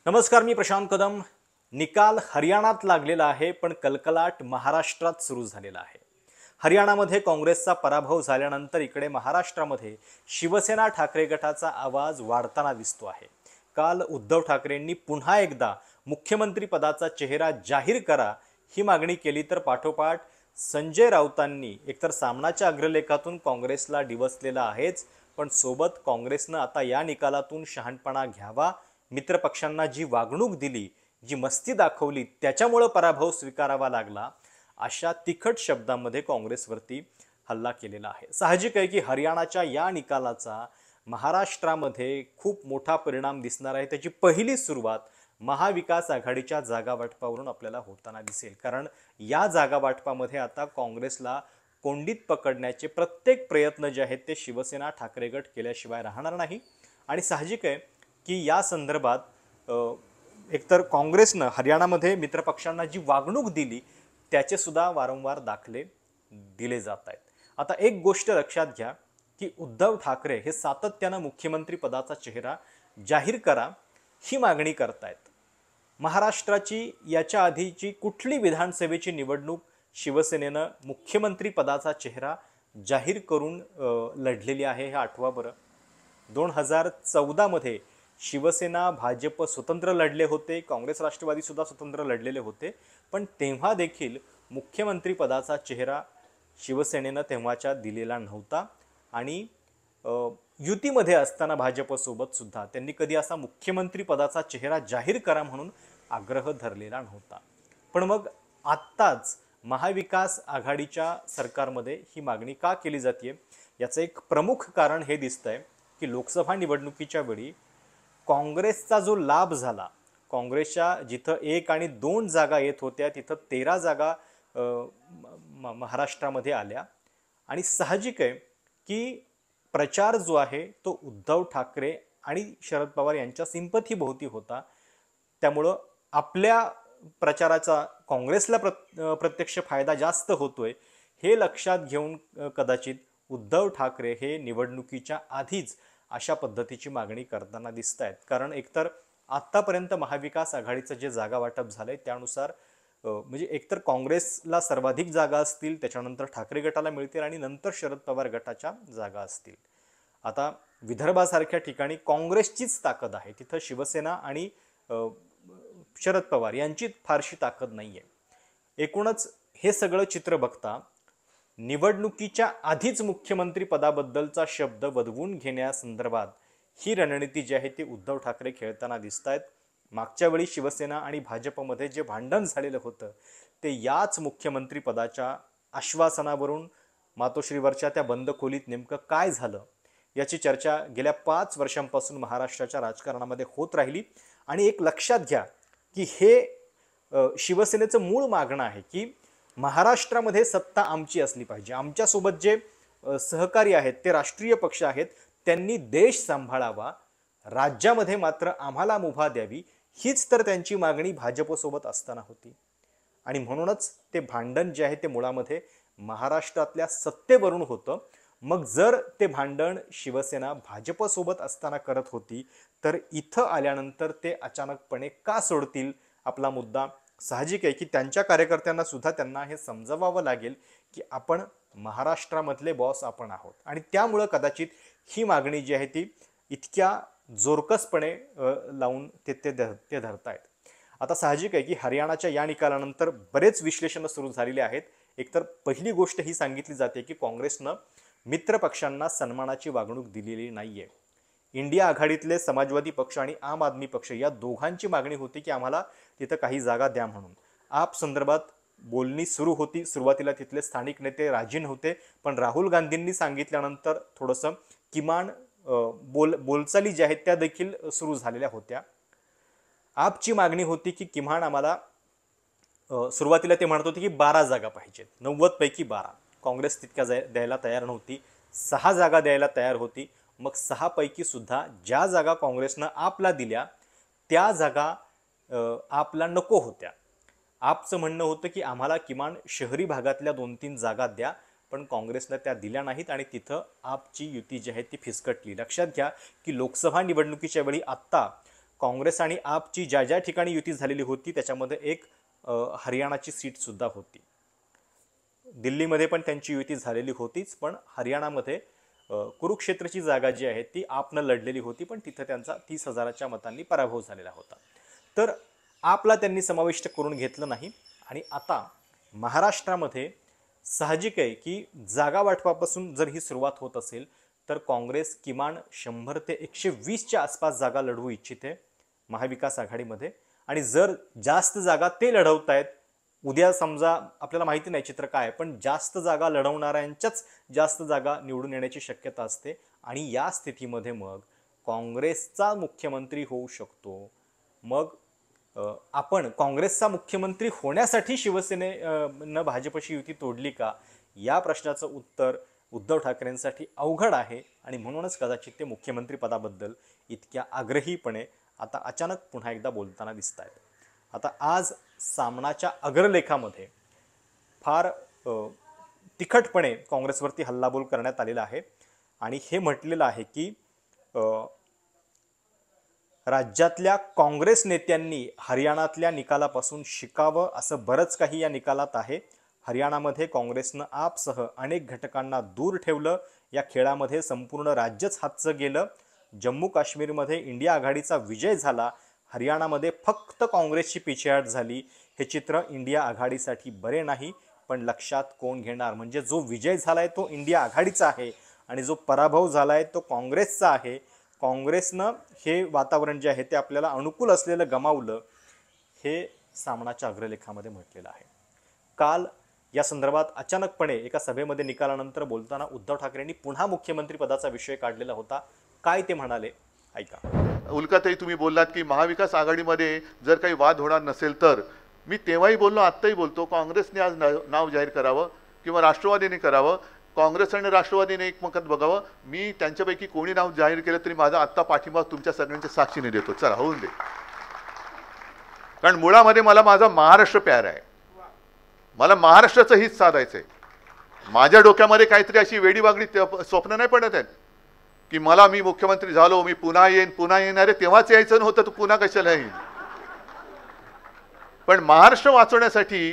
नमस्कार, मी प्रशांत कदम। निकाल हरियाणात लागलेला आहे, पण कलकलाट महाराष्ट्रात सुरू झालेला आहे। हरियाणामध्ये काँग्रेसचा पराभव झाल्यानंतर इकडे महाराष्ट्रामध्ये शिवसेना ठाकरे गटाचा आवाज वाढताना दिसतो आहे। काल उद्धव ठाकरेंनी पुन्हा एकदा मुख्यमंत्री पदाचा चेहरा जाहीर करा ही मागणी केली, तर पाठोपाठ संजय राऊतांनी एकतर सामनाच्या अग्रलेखातून काँग्रेसला डिवचलेला आहेच, पण सोबत काँग्रेसनं आता या निकालातून शहाणपणा घ्यावा, मित्रपक्षांना जी वागणूक दिली, जी मस्ती दाखवली, त्याच्यामुळे पराभव स्वीकारावा लागला, अशा तिखट शब्दांमध्ये काँग्रेसवरती हल्ला केलेला आहे। साहजिक आहे की हरियाणाच्या या निकालाचा महाराष्ट्रामध्ये खूप मोठा परिणाम दिसणार आहे। त्याची पहिली सुरुवात महाविकास आघाडीच्या जागा वाटपावरून आपल्याला होताना दिसेल, कारण या जागा वाटपामध्ये आता काँग्रेसला कोंडीत पकडण्याचे प्रत्येक प्रयत्न जे आहेत ते शिवसेना ठाकरे गट केल्याशिवाय राहणार नाही। आणि साहजिक आहे की या संदर्भात एकतर काँग्रेसनं हरियाणामध्ये मित्रपक्षांना जी वागणूक दिली त्याचे सुद्धा वारंवार दाखले दिले जात आहेत। आता एक गोष्ट लक्षात घ्या की उद्धव ठाकरे हे सातत्यानं मुख्यमंत्री पदाचा चेहरा जाहीर करा ही मागणी करतायत। महाराष्ट्राची याच्या आधीची कुठली विधानसभेची निवडणूक शिवसेनेनं मुख्यमंत्री पदाचा चेहरा जाहीर करून लढलेली आहे हे आठवा बरं। 2014 मध्ये शिवसेना भाजप स्वतंत्र लढले होते, काँग्रेस राष्ट्रवादी सुद्धा स्वतंत्र लढलेले होते, पण तेव्हा देखील मुख्यमंत्री पदाचा चेहरा शिवसेनेनं तेव्हाच्या दिलेला नव्हता। आणि युतीमध्ये असताना भाजपसोबत सुद्धा त्यांनी कधी असा मुख्यमंत्री पदाचा चेहरा जाहीर करा म्हणून आग्रह धरलेला नव्हता। पण मग आत्ताच महाविकास आघाडीच्या सरकारमध्ये ही मागणी का केली जाते, याचं एक प्रमुख कारण हे दिसतंय की लोकसभा निवडणुकीच्या वेळी काँग्रेसचा जो लाभ झाला, काँग्रेसच्या जिथं 1 आणि 2 जागा येत होत्या तिथं 13 जागा महाराष्ट्रामध्ये आल्या। आणि साहजिक आहे की प्रचार जो आहे तो उद्धव ठाकरे आणि शरद पवार यांच्या सिंपथीभोवती होता, त्यामुळं आपल्या प्रचाराचा काँग्रेसला प्रत्यक्ष फायदा जास्त होतोय हे लक्षात घेऊन कदाचित उद्धव ठाकरे हे निवडणुकीच्या आधीच अशा पद्धतीची मागणी करताना दिसत आहेत। कारण एकतर आत्तापर्यंत महाविकास आघाडीचं जे जागा वाटप झालंय त्यानुसार म्हणजे एकतर काँग्रेसला सर्वाधिक जागा असतील, त्याच्यानंतर ठाकरे गटाला मिळतील आणि नंतर शरद पवार गटाच्या जागा असतील। आता विदर्भासारख्या ठिकाणी काँग्रेसचीच ताकद आहे, तिथं शिवसेना आणि शरद पवार यांची फारशी ताकद नाहीये। एकूणच हे सगळं चित्र बघता निवडणुकीच्या आधीच मुख्यमंत्री पदाबद्दलचा शब्द वदवून घेण्यासंदर्भात ही रणनीती जी आहे ती उद्धव ठाकरे खेळताना दिसत आहेत। मागच्या वेळी शिवसेना आणि भाजपमध्ये जे भांडण झालेलं होतं ते याच मुख्यमंत्री पदाच्या आश्वासनावरून मातोश्रीवरच्या त्या बंद खोलीत नेमकं काय झालं याची चर्चा गेल्या 5 वर्षांपासून महाराष्ट्राच्या राजकारणामध्ये होत राहिली। आणि एक लक्षात घ्या की हे शिवसेनेचं मूळ मागणं आहे की महाराष्ट्रामध्ये सत्ता आमची असली पाहिजे, आमच्यासोबत जे सहकारी आहेत ते राष्ट्रीय पक्ष आहेत त्यांनी देश सांभाळावा, राज्यामध्ये मात्र आम्हाला मुभा द्यावी, हीच तर त्यांची मागणी भाजपसोबत असताना होती। आणि म्हणूनच ते भांडण जे आहे ते मुळामध्ये महाराष्ट्रातल्या सत्तेवरून होतं। मग जर ते भांडण शिवसेना भाजपसोबत असताना करत होती तर इथं आल्यानंतर ते अचानकपणे का सोडतील आपला मुद्दा? साहजिक आहे की त्यांच्या कार्यकर्त्यांना सुद्धा त्यांना हे समजवावं लागेल की आपण महाराष्ट्रामधले बॉस आपण आहोत, आणि त्यामुळं कदाचित ही मागणी जी आहे ती इतक्या जोरकसपणे लावून ते धरतायत। आता साहजिक आहे की हरियाणाच्या या निकालानंतर बरेच विश्लेषणं सुरू झालेली आहेत। एकतर पहिली गोष्ट ही सांगितली जाते की काँग्रेसनं मित्रपक्षांना सन्मानाची वागणूक दिलेली नाहीये। इंडिया आघाडीतले समाजवादी पक्ष आणि आम आदमी पक्ष या दोघांची मागणी होती की आम्हाला तिथं काही जागा द्या म्हणून। आप संदर्भात बोलणी सुरू होती, सुरुवातीला तिथले स्थानिक नेते राजी नव्हते, पण राहुल गांधींनी सांगितल्यानंतर थोडंसं किमान बोलचाली ज्या आहेत त्या देखील सुरू झालेल्या होत्या। आपची मागणी होती की किमान आम्हाला सुरुवातीला ते म्हणत होते की 12 जागा पाहिजेत, 90 पैकी 12। काँग्रेस तितक्या द्यायला तयार नव्हती, 6 जागा द्यायला तयार होती। मग 6 पैकी सुद्धा ज्या जागा काँग्रेसनं आपला दिल्या त्या जागा आपला नको होत्या। आपचं म्हणणं होतं की आम्हाला किमान शहरी भागातल्या 2-3 जागा द्या, पण काँग्रेसला त्या दिल्या नाहीत आणि तिथं आपची युती जी आहे ती फिसकटली। लक्षात घ्या की लोकसभा निवडणुकीच्या वेळी आत्ता काँग्रेस आणि आपची ज्या ज्या ठिकाणी युती झालेली होती त्याच्यामध्ये एक हरियाणाची सीट सुद्धा होती. दिल्लीमध्ये पण त्यांची युती झालेली होतीच, पण हरियाणामध्ये कुरुक्षेत्रची जागा जी आहे ती आपनं लढलेली होती, पण तिथं त्यांचा 30,000च्या मतांनी पराभव झालेला होता. तर आपला त्यांनी समाविष्ट करून घेतलं नाही. आणि आता महाराष्ट्रामध्ये साहजिक आहे की जागा वाटपापासून जर ही सुरुवात होत असेल तर काँग्रेस किमान 100 ते 120च्या आसपास जागा लढवू इच्छिते महाविकास आघाडीमध्ये. आणि जर जास्त जागा ते लढवतायत, उद्या समजा आपल्याला माहिती नाही चित्र काय, पण जास्त जागा लढवणाऱ्यांच्याच जास्त जागा निवडून येण्याची शक्यता असते. आणि या स्थितीमध्ये मग काँग्रेसचा मुख्यमंत्री होऊ शकतो. मग आपण काँग्रेसचा मुख्यमंत्री होण्यासाठी शिवसेनेनं भाजपशी युती तोडली का, या प्रश्नाचं उत्तर उद्धव ठाकरेंसाठी अवघड आहे. आणि म्हणूनच कदाचित ते मुख्यमंत्री पदाबद्दल इतक्या आग्रहीपणे आता अचानक पुन्हा एकदा बोलताना दिसत आहेत. आता आज सामनाच्या अग्रलेखामध्ये फार तिखटपणे काँग्रेसवरती हल्लाबोल करण्यात आलेला आहे. आणि हे म्हटलेलं आहे की राज्यातल्या काँग्रेस नेत्यांनी हरियाणातल्या निकालापासून शिकावं, असं बरंच काही या निकालात आहे. हरियाणामध्ये काँग्रेसनं आपसह अनेक घटकांना दूर ठेवलं. या खेळामध्ये संपूर्ण राज्यच हातचं गेलं. जम्मू काश्मीरमध्ये इंडिया आघाडीचा विजय झाला, हरियाणामध्ये फक्त काँग्रेसची पिछेहाट झाली. हे चित्र इंडिया आघाडीसाठी बरे नाही. पण लक्षात कोण घेणार, म्हणजे जो विजय झालाय तो इंडिया आघाडीचा आहे आणि जो पराभव झालाय तो काँग्रेसचा आहे. काँग्रेसनं हे वातावरण जे आहे ते आपल्याला अनुकूल असलेलं गमावलं, हे सामनाच्या अग्रलेखामध्ये म्हटलेलं आहे. काल या संदर्भात अचानकपणे एका सभेमध्ये निकालानंतर बोलताना उद्धव ठाकरेंनी पुन्हा मुख्यमंत्री पदाचा विषय काढलेला होता. काय ते म्हणाले ऐका. उल्काताई, तुम्ही बोललात की महाविकास आघाडीमध्ये जर काही वाद होणार नसेल तर, मी तेव्हाही बोललो, आत्ताही बोलतो, काँग्रेसने आज नाव जाहीर करावं किंवा राष्ट्रवादीने करावं. काँग्रेस आणि राष्ट्रवादीने एकमत बघावं. मी त्यांच्यापैकी कोणी नाव जाहीर केलं तरी माझा आत्ता पाठिंबा तुमच्या सगळ्यांच्या साक्षीने देतो. चला होऊन दे. कारण मुळामध्ये मला माझा महाराष्ट्र प्यार आहे. मला महाराष्ट्राचं हित साधायचं आहे. माझ्या डोक्यामध्ये काहीतरी अशी वेडीवागडी स्वप्न नाही पडत आहेत की मी मुख्यमंत्री झालो, मी पुन्हा येणार आहे. तेव्हाच यायचं नव्हतं, तू पुन्हा कशाला येईल. पण महाराष्ट्र वाचवण्यासाठी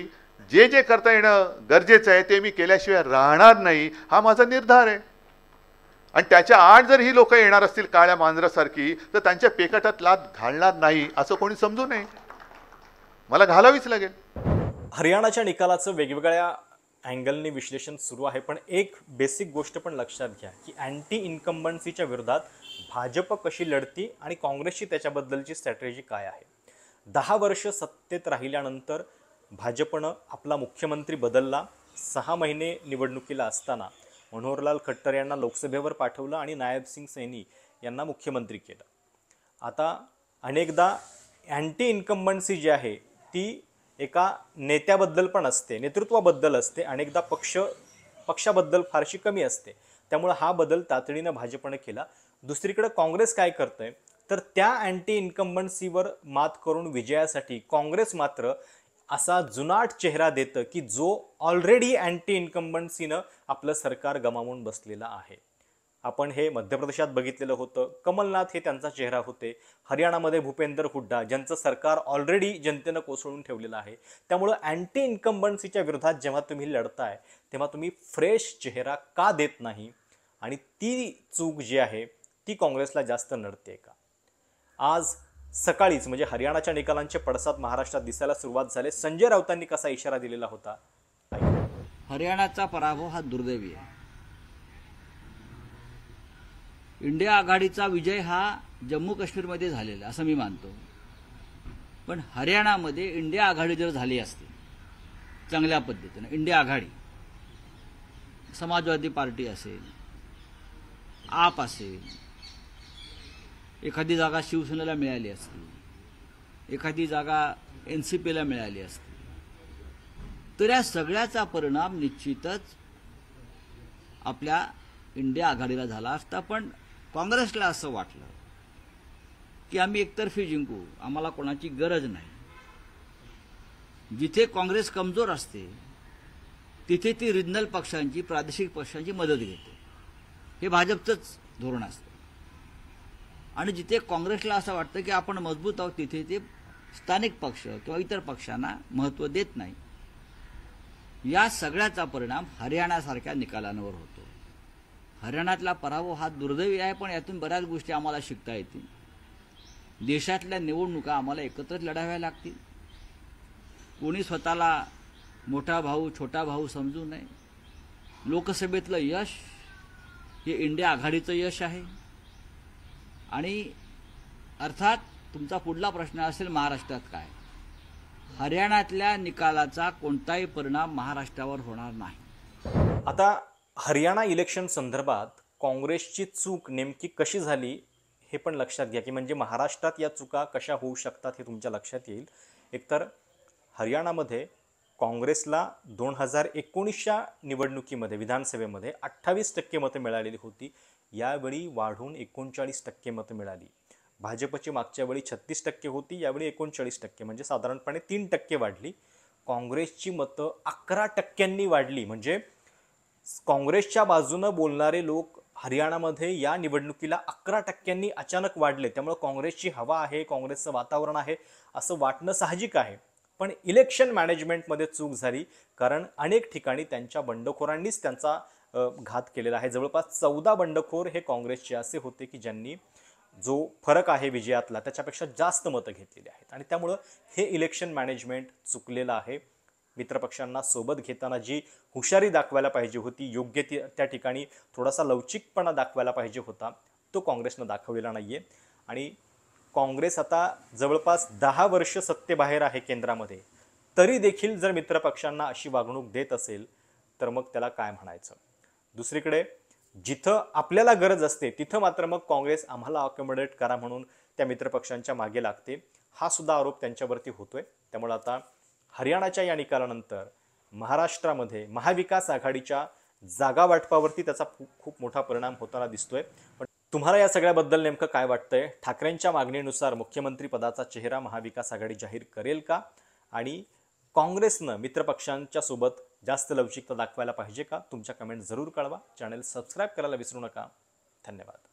जे जे करता येणं गरजेचं आहे ते मी केल्याशिवाय राहणार नाही, हा माझा निर्धार आहे. आणि त्याच्या आड जर ही लोक येणार असतील काळ्या मांजरासारखी, तर त्यांच्या पेकाटात लात घालणार नाही असं कोणी समजू नये. मला घालावीच लागेल. हरियाणाच्या निकालाचं वेगवेगळ्या अँगलने विश्लेषण सुरू आहे, पण एक बेसिक गोष्ट पण लक्षात घ्या की अँटी इन्कम्बन्सीच्या विरोधात भाजप कशी लढती आणि काँग्रेसची त्याच्याबद्दलची स्ट्रॅटेजी काय आहे. 10 वर्ष सत्तेत राहिल्यानंतर भाजपनं आपला मुख्यमंत्री बदलला. 6 महिने निवडणुकीला असताना मनोहरलाल खट्टर यांना लोकसभेवर पाठवलं आणि नायब सिंग सैनी यांना मुख्यमंत्री केलं. आता अनेकदा अँटी इन्कम्बन्सी जी आहे ती एका नेत्याबद्दल पण असते, नेतृत्वाबद्दल असते, अनेकदा पक्षाबद्दल फारशी कमी असते. त्यामुळे हा बदल तातडीनं भाजपनं केला. दुसरीकडे काँग्रेस काय करतंय तर त्या अँटी इन्कम्बन्सीवर मात करून विजयासाठी काँग्रेस मात्र असा जुनाट चेहरा देतं की जो ऑलरेडी अँटी इन्कम्बन्सीनं आपलं सरकार गमावून बसलेला आहे. आपण हे मध्य प्रदेशात बघितलेलं होतं. कमलनाथ हे त्यांचा चेहरा होते. हरियाणामध्ये भूपेंद्र हुड्डा, ज्यांचं सरकार ऑलरेडी जनतेनं कोसळून ठेवलेलं आहे. त्यामुळं अँटी इन्कम्बन्सीच्या विरोधात जेव्हा तुम्ही लढताय तेव्हा तुम्ही फ्रेश चेहरा का देत नाही, आणि ती चूक जी आहे ती काँग्रेसला जास्त नडते का. आज सकाळीच म्हणजे हरियाणाच्या निकालांचे पडसाद महाराष्ट्रात दिसायला सुरुवात झाले. संजय राऊतांनी कसा इशारा दिलेला होता. हरियाणाचा पराभव हा दुर्दैवी आहे. इंडिया आघाडीचा विजय हा जम्मू काश्मीरमध्ये झालेला असं मी मानतो. पण हरियाणामध्ये इंडिया आघाडी जर झाली असती चांगल्या पद्धतीनं, इंडिया आघाडी, समाजवादी पार्टी असेल, आप असेल, एखादी जागा शिवसेनेला मिळाली असती, एखादी जागा NCPला मिळाली असती, तर या सगळ्याचा परिणाम निश्चितच आपल्या इंडिया आघाडीला झाला असता. पण काँग्रेसला असं वाटलं की आम्ही एकतर्फी जिंकू, आम्हाला कोणाची गरज नाही. जिथे काँग्रेस कमजोर असते तिथे ती रिजनल पक्षांची, प्रादेशिक पक्षांची मदत घेते. हे भाजपचंच धोरण असतं. आणि जिथे काँग्रेसला असं वाटतं की आपण मजबूत आहोत तिथे ते स्थानिक पक्ष किंवा इतर पक्षांना महत्त्व देत नाही. या सगळ्याचा परिणाम हरियाणासारख्या निकालांवर होतो. हरियाणातला पराभव हा दुर्दैवी आहे, पण यातून बऱ्याच गोष्टी आम्हाला शिकता येतील. देशातल्या निवडणुका आम्हाला एकत्रच लढाव्या लागतील. कोणी स्वतःला मोठा भाऊ छोटा भाऊ समजू नये. लोकसभेतलं यश हे इंडिया आघाडीचं यश आहे. आणि अर्थात तुमचा पुढला प्रश्न असेल महाराष्ट्रात काय. हरियाणातल्या निकालाचा कोणताही परिणाम महाराष्ट्रावर होणार नाही. आता हरियाणा इलेक्शन संदर्भात काँग्रेसची चूक नेमकी कशी झाली हे पण लक्षात घ्या, की म्हणजे महाराष्ट्रात या चुका कशा होऊ शकतात हे तुमच्या लक्षात येईल. एकतर हरियाणामध्ये काँग्रेसला 2019च्या निवडणुकीमध्ये विधानसभेमध्ये 28% मतं मिळालेली होती. यावेळी वाढून 39% मतं मिळाली. भाजपची मागच्या वेळी 36% होती, यावेळी 39%, म्हणजे साधारणपणे 3% वाढली. काँग्रेसची मतं 11% वाढली. म्हणजे काँग्रेसच्या बाजूनं बोलणारे लोक हरियाणामध्ये या निवडणुकीला 11% अचानक वाढले. त्यामुळे काँग्रेसची हवा आहे, काँग्रेसचं वातावरण आहे असं वाटणं साहजिक आहे. पण इलेक्शन मॅनेजमेंटमध्ये चूक झाली, कारण अनेक ठिकाणी त्यांच्या बंडखोरांनीच त्यांचा घात केलेला आहे. जवळपास 14 बंडखोर हे काँग्रेसचे असे होते की ज्यांनी जो फरक आहे विजयातला त्याच्यापेक्षा जास्त मतं घेतलेली आहेत. आणि त्यामुळं हे इलेक्शन मॅनेजमेंट चुकलेलं आहे. मित्रपक्षांना सोबत घेताना जी हुशारी दाखवायला पाहिजे होती, योग्य त्या ठिकाणी थोडासा लवचिकपणा दाखवायला पाहिजे होता, तो काँग्रेसनं दाखवलेला नाही आहे. आणि काँग्रेस आता जवळपास 10 वर्ष सत्तेबाहेर आहे केंद्रामध्ये, तरी देखील जर मित्रपक्षांना अशी वागणूक देत असेल तर मग त्याला काय म्हणायचं. दुसरीकडे जिथं आपल्याला गरज असते तिथं मात्र मग काँग्रेस आम्हाला अकॉमोडेट करा म्हणून त्या मित्रपक्षांच्या मागे लागते. हा सुद्धा आरोप त्यांच्यावरती होतोय. त्यामुळे आता हरियाणाच्या या निकालानंतर महाराष्ट्रामध्ये महाविकास आघाडीच्या जागा वाटपावरती त्याचा खूप मोठा परिणाम होताना दिसतोय. पण तुम्हाला या सगळ्याबद्दल नेमकं काय वाटतंय? ठाकरेंच्या मागणीनुसार मुख्यमंत्री पदाचा चेहरा महाविकास आघाडी जाहीर करेल का? आणि काँग्रेसनं मित्रपक्षांच्या सोबत जास्त लवचिकता दाखवायला पाहिजे का? तुमच्या कमेंट जरूर कळवा. चॅनल सबस्क्राईब करायला विसरू नका. धन्यवाद.